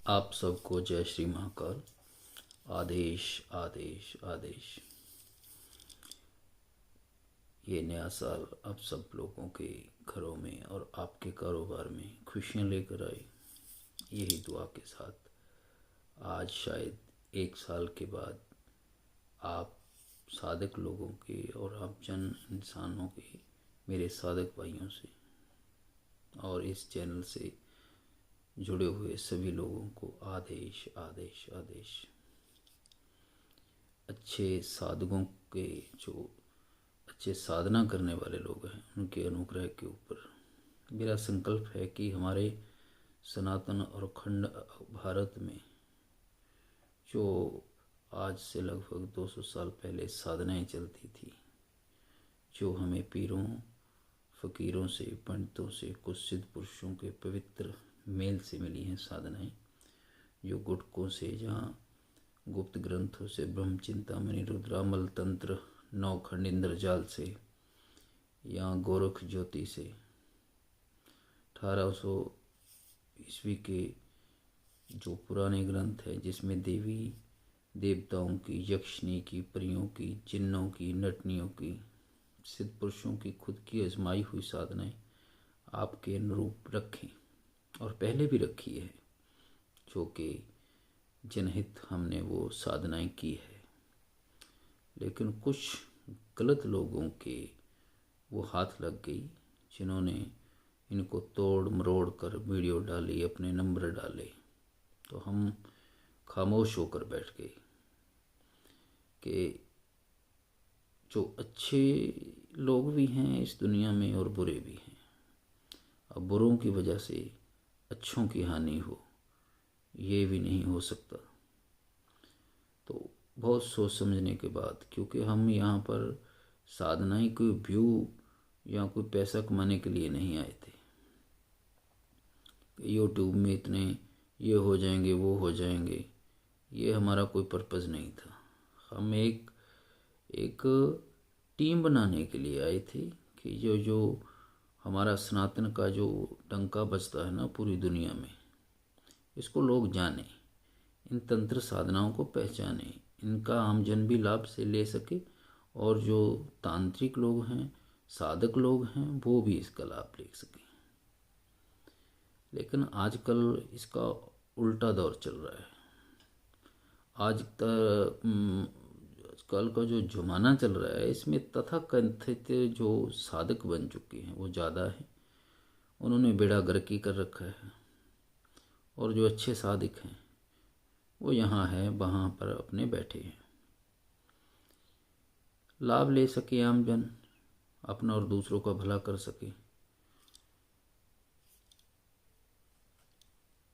आप सबको जय श्री महाकाल। आदेश आदेश आदेश। ये नया साल आप सब लोगों के घरों में और आपके कारोबार में खुशियाँ लेकर आए, यही दुआ के साथ आज शायद एक साल के बाद आप साधक लोगों के और आप जन इंसानों के, मेरे साधक भाइयों से और इस चैनल से जुड़े हुए सभी लोगों को आदेश आदेश आदेश। अच्छे साधकों के, जो अच्छे साधना करने वाले लोग हैं, उनके अनुग्रह के ऊपर मेरा संकल्प है कि हमारे सनातन और अखंड भारत में जो आज से लगभग 200 साल पहले साधनाएं चलती थी, जो हमें पीरों फ़कीरों से, पंडितों से, कुछ सिद्ध पुरुषों के पवित्र मेल से मिली हैं साधनाएं, जो गुटकों से, जहाँ गुप्त ग्रंथों से, ब्रह्म चिंतामणि, रुद्रामल तंत्र, नौखंड इंद्रजाल से, या गोरख ज्योति से 1800 ईस्वी के जो पुराने ग्रंथ हैं, जिसमें देवी देवताओं की, यक्षिणी की, परियों की, जिन्नों की, नटनियों की, सिद्ध पुरुषों की खुद की आजमाई हुई साधनाएं आपके अनुरूप रखें, और पहले भी रखी है, जो कि जनहित हमने वो साधनाएं की है। लेकिन कुछ गलत लोगों के वो हाथ लग गई, जिन्होंने इनको तोड़ मरोड़ कर वीडियो डाली, अपने नंबर डाले, तो हम खामोश होकर बैठ गए कि जो अच्छे लोग भी हैं इस दुनिया में और बुरे भी हैं। अब बुरों की वजह से अच्छों की हानि हो, ये भी नहीं हो सकता। तो बहुत सोच समझने के बाद, क्योंकि हम यहाँ पर साधनाएं कोई व्यू या कोई पैसा कमाने के लिए नहीं आए थे, यूट्यूब में इतने ये हो जाएंगे वो हो जाएंगे, ये हमारा कोई पर्पज़ नहीं था। हम एक टीम बनाने के लिए आए थे कि जो हमारा सनातन का जो डंका बजता है ना पूरी दुनिया में, इसको लोग जाने, इन तंत्र साधनाओं को पहचाने, इनका आमजन भी लाभ से ले सके, और जो तांत्रिक लोग हैं, साधक लोग हैं, वो भी इसका लाभ ले सकें। लेकिन आजकल इसका उल्टा दौर चल रहा है। आजकल का जो ज़माना चल रहा है, इसमें तथाकथित जो साधक बन चुके हैं वो ज़्यादा है, उन्होंने बेड़ा गर्की कर रखा है, और जो अच्छे साधक हैं वो यहाँ है वहाँ पर अपने बैठे हैं। लाभ ले सके आमजन, अपना और दूसरों का भला कर सके,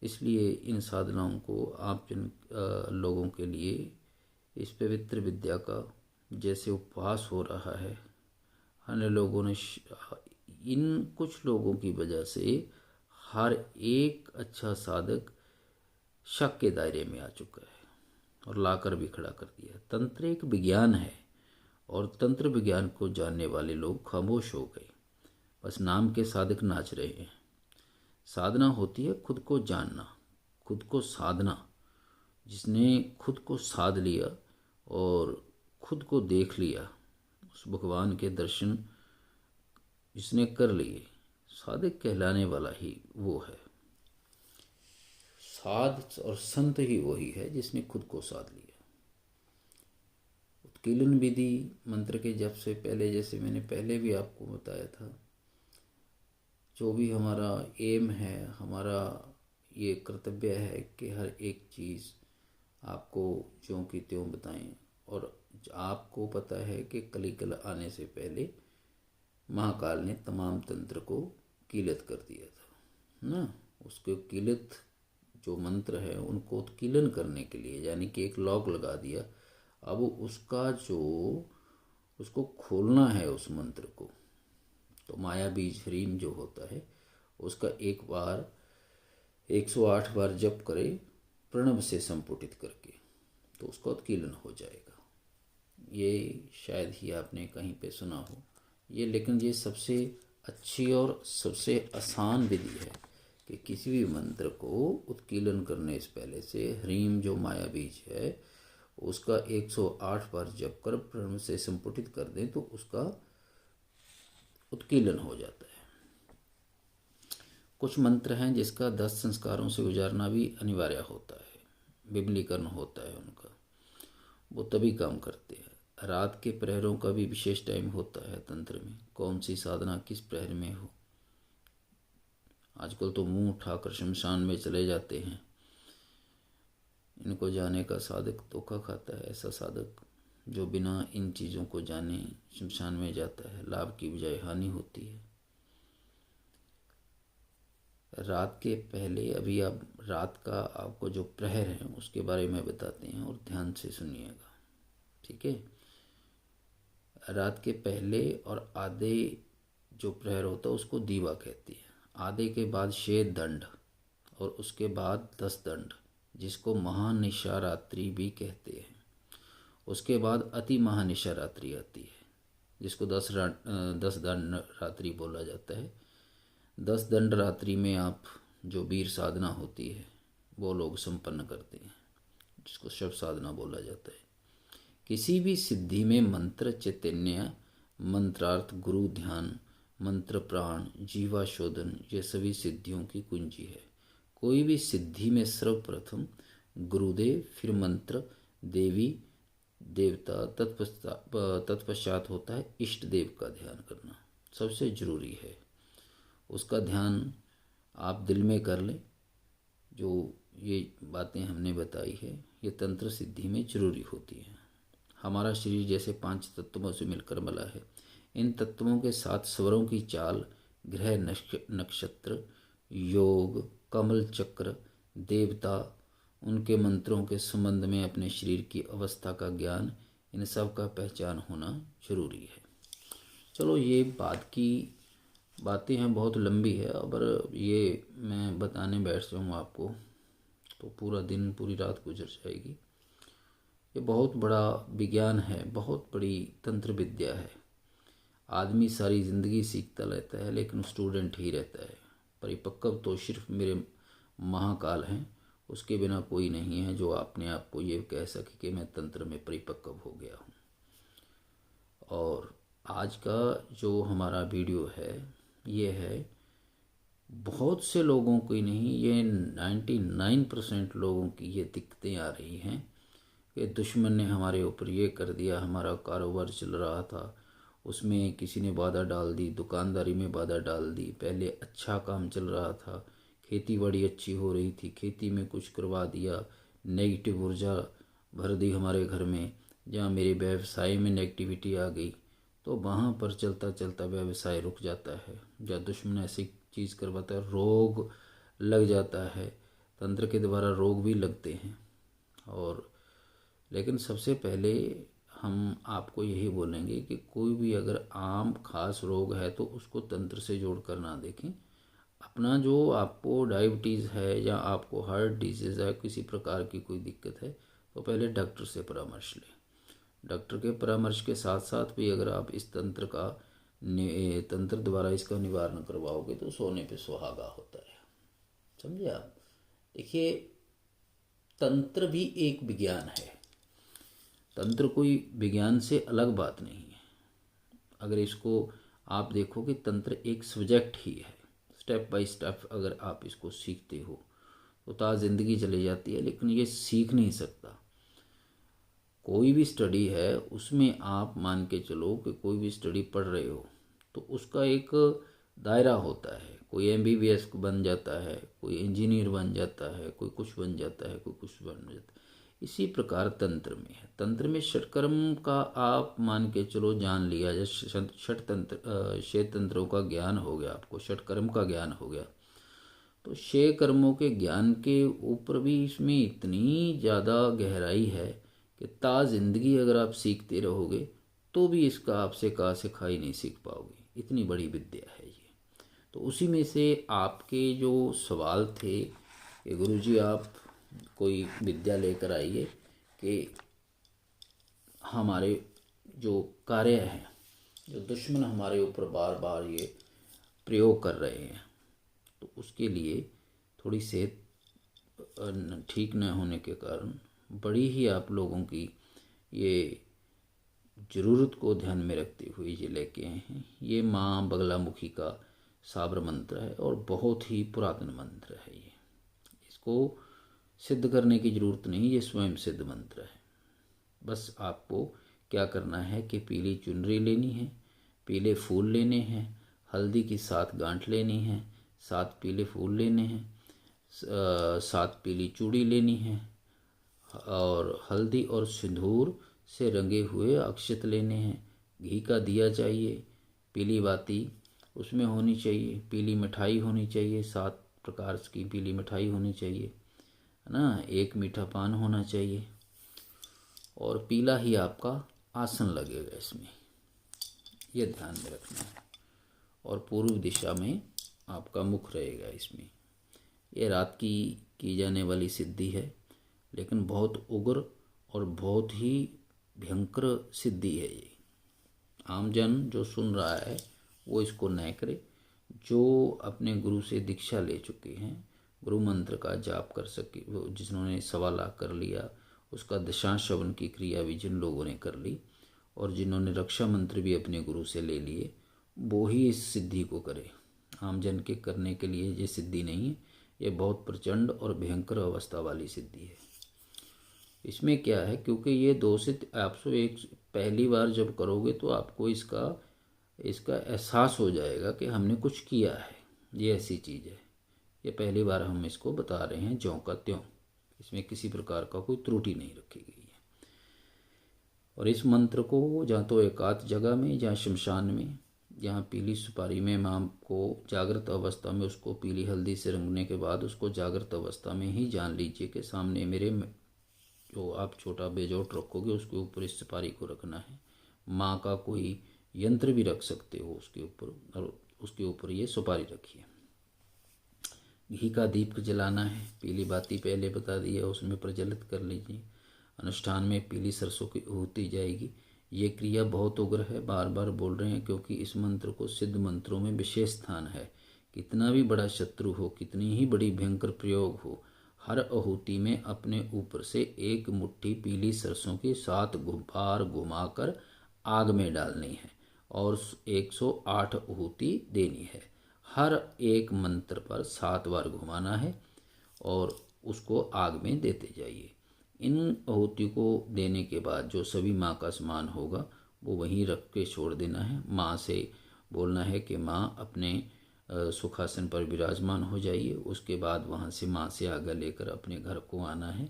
इसलिए इन साधनाओं को आप जन लोगों के लिए इस पवित्र विद्या का जैसे उपवास हो रहा है, अन्य लोगों ने इन कुछ लोगों की वजह से हर एक अच्छा साधक शक के दायरे में आ चुका है और लाकर भी खड़ा कर दिया। तंत्र एक विज्ञान है, और तंत्र विज्ञान को जानने वाले लोग खामोश हो गए, बस नाम के साधक नाच रहे हैं। साधना होती है खुद को जानना, खुद को साधना। जिसने खुद को साध लिया और खुद को देख लिया, उस भगवान के दर्शन जिसने कर लिए, साधक कहलाने वाला ही वो है। साध और संत ही वही है जिसने खुद को साध लिया। उत्कीलन विधि मंत्र के जप से पहले, जैसे मैंने पहले भी आपको बताया था, जो भी हमारा एम है, हमारा ये कर्तव्य है कि हर एक चीज़ आपको ज्यों की त्यों बताएं। और आपको पता है कि कलिकल आने से पहले महाकाल ने तमाम तंत्र को कीलत कर दिया था ना। उसके कीलत जो मंत्र है उनको उत्कीलन करने के लिए, यानी कि एक लॉक लगा दिया। अब उसका जो उसको खोलना है उस मंत्र को, तो माया बीज ह्रीम जो होता है उसका एक बार 108 बार जप करे प्रणव से संपुटित करके, तो उसका उत्कीलन हो जाएगा। ये शायद ही आपने कहीं पे सुना हो ये, लेकिन ये सबसे अच्छी और सबसे आसान विधि है कि किसी भी मंत्र को उत्कीलन करने से पहले से ह्रीम जो माया बीज है उसका 108 बार जप कर प्रण से संपुटित कर दें तो उसका उत्कीलन हो जाता है। कुछ मंत्र हैं जिसका 10 संस्कारों से उजारना भी अनिवार्य होता है, विमलीकरण होता है उनका, वो तभी काम करते हैं। रात के प्रहरों का भी विशेष टाइम होता है तंत्र में, कौन सी साधना किस प्रहर में हो। आजकल तो मुंह उठाकर शमशान में चले जाते हैं, इनको जाने का साधक धोखा खाता है। ऐसा साधक जो बिना इन चीज़ों को जाने शमशान में जाता है, लाभ की बजाय हानि होती है। रात के पहले अभी आप रात का आपको जो प्रहर है उसके बारे में बताते हैं और ध्यान से सुनिएगा, ठीक है। रात के पहले और आधे जो प्रहर होता है उसको दीवा कहती है। आधे के बाद शेष दंड और उसके बाद 10 दंड जिसको महानिशारात्रि भी कहते हैं। उसके बाद अति महानिशारात्रि आती है जिसको 10 दंड रात्रि बोला जाता है। 10 दंड रात्रि में आप जो वीर साधना होती है वो लोग संपन्न करते हैं, जिसको शव साधना बोला जाता है। किसी भी सिद्धि में मंत्र चैतन्य, मंत्रार्थ, गुरु ध्यान, मंत्र प्राण, जीवा शोधन ये सभी सिद्धियों की कुंजी है। कोई भी सिद्धि में सर्वप्रथम गुरुदेव, फिर मंत्र, देवी देवता, तत्पश्चात होता है इष्ट देव का ध्यान करना, सबसे जरूरी है। उसका ध्यान आप दिल में कर लें। जो ये बातें हमने बताई है ये तंत्र सिद्धि में जरूरी होती हैं। हमारा शरीर जैसे 5 तत्वों से मिलकर बना है। इन तत्वों के 7 स्वरों की चाल, ग्रह, नक्षत्र, योग, कमल चक्र, देवता, उनके मंत्रों के संबंध में अपने शरीर की अवस्था का ज्ञान, इन सब का पहचान होना जरूरी है। चलो ये बाद की बातें हैं, बहुत लंबी है, अगर ये मैं बताने बैठ जाऊँ आपको तो पूरा दिन पूरी रात गुजर जाएगी। ये बहुत बड़ा विज्ञान है, बहुत बड़ी तंत्र विद्या है। आदमी सारी ज़िंदगी सीखता रहता है लेकिन स्टूडेंट ही रहता है। परिपक्व तो सिर्फ मेरे महाकाल हैं, उसके बिना कोई नहीं है जो अपने आप को ये कह सके कि मैं तंत्र में परिपक्व हो गया हूँ। और आज का जो हमारा वीडियो है ये है बहुत से लोगों की नहीं, ये 99% लोगों की ये दिक्कतें आ रही हैं कि दुश्मन ने हमारे ऊपर ये कर दिया, हमारा कारोबार चल रहा था उसमें किसी ने बाधा डाल दी, दुकानदारी में बाधा डाल दी, पहले अच्छा काम चल रहा था, खेती बाड़ी अच्छी हो रही थी, खेती में कुछ करवा दिया, नेगेटिव ऊर्जा भर दी हमारे घर में। जहाँ मेरे व्यवसाय में नेगेटिविटी आ गई तो वहाँ पर चलता चलता व्यवसाय रुक जाता है। जब दुश्मन ऐसी चीज़ करवाता है रोग लग जाता है, तंत्र के द्वारा रोग भी लगते हैं। और लेकिन सबसे पहले हम आपको यही बोलेंगे कि कोई भी अगर आम खास रोग है तो उसको तंत्र से जोड़कर ना देखें। अपना जो आपको डायबिटीज़ है या आपको हार्ट डिजीज़ है, किसी प्रकार की कोई दिक्कत है तो पहले डॉक्टर से परामर्श लें। डॉक्टर के परामर्श के साथ साथ भी अगर आप इस तंत्र द्वारा इसका निवारण करवाओगे तो सोने पे सुहागा होता है, समझे आप। देखिए तंत्र भी एक विज्ञान है, तंत्र कोई विज्ञान से अलग बात नहीं है। अगर इसको आप देखो कि तंत्र एक सब्जेक्ट ही है, स्टेप बाय स्टेप अगर आप इसको सीखते हो तो ताज़ ज़िंदगी चली जाती है, लेकिन ये सीख नहीं सकता। कोई भी स्टडी है उसमें आप मान के चलो कि कोई भी स्टडी पढ़ रहे हो तो उसका एक दायरा होता है। कोई MBBS बन जाता है, कोई इंजीनियर बन जाता है, कोई कुछ बन जाता है, कोई कुछ बन जाता है। इसी प्रकार तंत्र में है। तंत्र में षटकर्म का आप मान के चलो जान लिया, जैसे छह तंत्रों का ज्ञान हो गया, आपको षटकर्म का ज्ञान हो गया, तो 6 कर्मों के ज्ञान के ऊपर भी इसमें इतनी ज़्यादा गहराई है कि ता ज़िंदगी अगर आप सीखते रहोगे तो भी इसका आपसे का से खाई नहीं सीख पाओगे। इतनी बड़ी विद्या है ये। तो उसी में से आपके जो सवाल थे कि गुरुजी आप कोई विद्या लेकर आइए कि हमारे जो कार्य हैं, जो दुश्मन हमारे ऊपर बार बार ये प्रयोग कर रहे हैं, तो उसके लिए थोड़ी सेहत ठीक न होने के कारण बड़ी ही आप लोगों की ये ज़रूरत को ध्यान में रखते हुए ये लेके आए हैं। ये माँ बगलामुखी का साबर मंत्र है और बहुत ही पुरातन मंत्र है। ये इसको सिद्ध करने की ज़रूरत नहीं, ये स्वयं सिद्ध मंत्र है। बस आपको क्या करना है कि पीली चुनरी लेनी है, पीले फूल लेने हैं, हल्दी की 7 गांठ लेनी है, 7 पीले फूल लेने हैं, 7 पीली चूड़ी लेनी है और हल्दी और सिंदूर से रंगे हुए अक्षत लेने हैं। घी का दिया चाहिए, पीली बाती उसमें होनी चाहिए, पीली मिठाई होनी चाहिए, 7 प्रकार की पीली मिठाई होनी चाहिए, है ना। 1 मीठा पान होना चाहिए और पीला ही आपका आसन लगेगा इसमें, ये ध्यान में रखना है। और पूर्व दिशा में आपका मुख रहेगा इसमें। ये रात की जाने वाली सिद्धि है, लेकिन बहुत उग्र और बहुत ही भयंकर सिद्धि है ये। आमजन जो सुन रहा है वो इसको न करे। जो अपने गुरु से दीक्षा ले चुके हैं, गुरु मंत्र का जाप कर सके, वो जिन्होंने 1.25 लाख कर लिया, उसका दशांश श्रवण की क्रिया भी जिन लोगों ने कर ली और जिन्होंने रक्षा मंत्र भी अपने गुरु से ले लिए, वो ही इस सिद्धि को करे। आमजन के करने के लिए ये सिद्धि नहीं है, ये बहुत प्रचंड और भयंकर अवस्था वाली सिद्धि है। इसमें क्या है, क्योंकि ये 2 से 1 पहली बार जब करोगे तो आपको इसका एहसास हो जाएगा कि हमने कुछ किया है। ये ऐसी चीज़ है, ये पहली बार हम इसको बता रहे हैं ज्यों का त्यों। इसमें किसी प्रकार का कोई त्रुटि नहीं रखी गई है। और इस मंत्र को जहाँ तो एकांत जगह में, जहाँ शमशान में, जहाँ पीली सुपारी में माँ को जागृत अवस्था में उसको पीली हल्दी से रंगने के बाद उसको जागृत अवस्था में ही जान लीजिए कि सामने मेरे जो आप छोटा बेजोट रखोगे उसके ऊपर इस सुपारी को रखना है। माँ का कोई यंत्र भी रख सकते हो उसके ऊपर, और उसके ऊपर ये सुपारी रखिए। घी का दीप जलाना है, पीली बाती पहले बता दी है, उसमें प्रज्वलित कर लीजिए। अनुष्ठान में पीली सरसों की होती जाएगी। ये क्रिया बहुत उग्र है, बार बार बोल रहे हैं, क्योंकि इस मंत्र को सिद्ध मंत्रों में विशेष स्थान है। कितना भी बड़ा शत्रु हो, कितनी ही बड़ी भयंकर प्रयोग हो, हर आहुति में अपने ऊपर से 1 मुट्ठी पीली सरसों की 7 बार घुमाकर आग में डालनी है और 108 आहुति देनी है। हर एक मंत्र पर 7 बार घुमाना है और उसको आग में देते जाइए। इन आहुति को देने के बाद जो सभी माँ का सामान होगा वो वहीं रख के छोड़ देना है। माँ से बोलना है कि माँ अपने सुखासन पर विराजमान हो जाइए। उसके बाद वहाँ से माँ से आज्ञा लेकर अपने घर को आना है।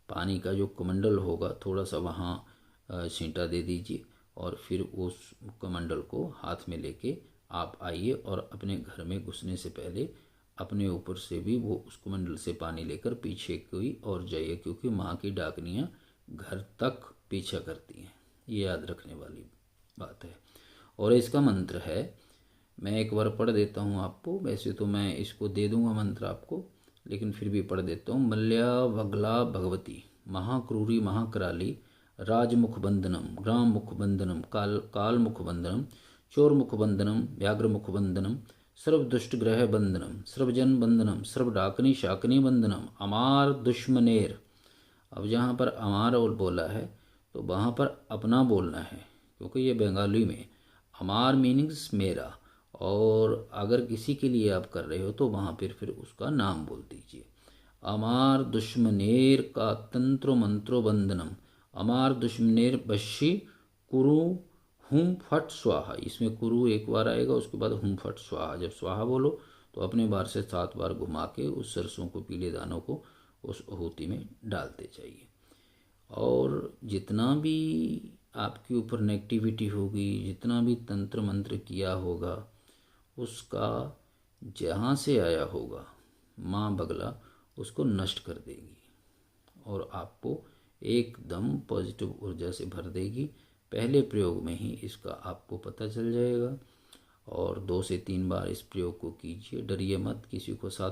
पानी का जो कमंडल होगा थोड़ा सा वहाँ छींटा दे दीजिए और फिर उस कमंडल को हाथ में लेके आप आइए और अपने घर में घुसने से पहले अपने ऊपर से भी वो उस कमंडल से पानी लेकर पीछे कोई और जाइए, क्योंकि माँ की डाकनियाँ घर तक पीछा करती हैं। ये याद रखने वाली बात है। और इसका मंत्र है, मैं एक बार पढ़ देता हूँ आपको। वैसे तो मैं इसको दे दूँगा मंत्र आपको, लेकिन फिर भी पढ़ देता हूँ। मल्या वगला भगवती महाक्रूरी महाकराली राजमुख बंदनम ग्राम मुख बंदनम काल मुख बंदनम चोर मुख बंदनम व्याघ्र मुख बंदनम सर्व दुष्ट ग्रह बंदनम सर्वजन बंदनम सर्व डाकनी शाकनी बंदनम अमार दुश्मनेर। अब जहाँ पर अमार और बोला है तो वहाँ पर अपना बोलना है, क्योंकि ये बंगाली में अमार मीनिंग्स मेरा, और अगर किसी के लिए आप कर रहे हो तो वहाँ पर फिर उसका नाम बोल दीजिए। अमार दुश्मनेर का तंत्रो मंत्रो बंदनम अमार दुश्मनेर बशी कुरु हुम फट स्वाहा। इसमें कुरु एक बार आएगा, उसके बाद हुम फट स्वाहा। जब स्वाहा बोलो तो अपने बार से 7 बार घुमा के उस सरसों को, पीले दानों को उस आहुति में डालते जाइए। और जितना भी आपके ऊपर नेगेटिविटी होगी, जितना भी तंत्र मंत्र किया होगा, उसका जहाँ से आया होगा माँ बगला उसको नष्ट कर देगी और आपको एकदम पॉजिटिव ऊर्जा से भर देगी। पहले प्रयोग में ही इसका आपको पता चल जाएगा। और 2 से 3 बार इस प्रयोग को कीजिए, डरिए मत, किसी को साथ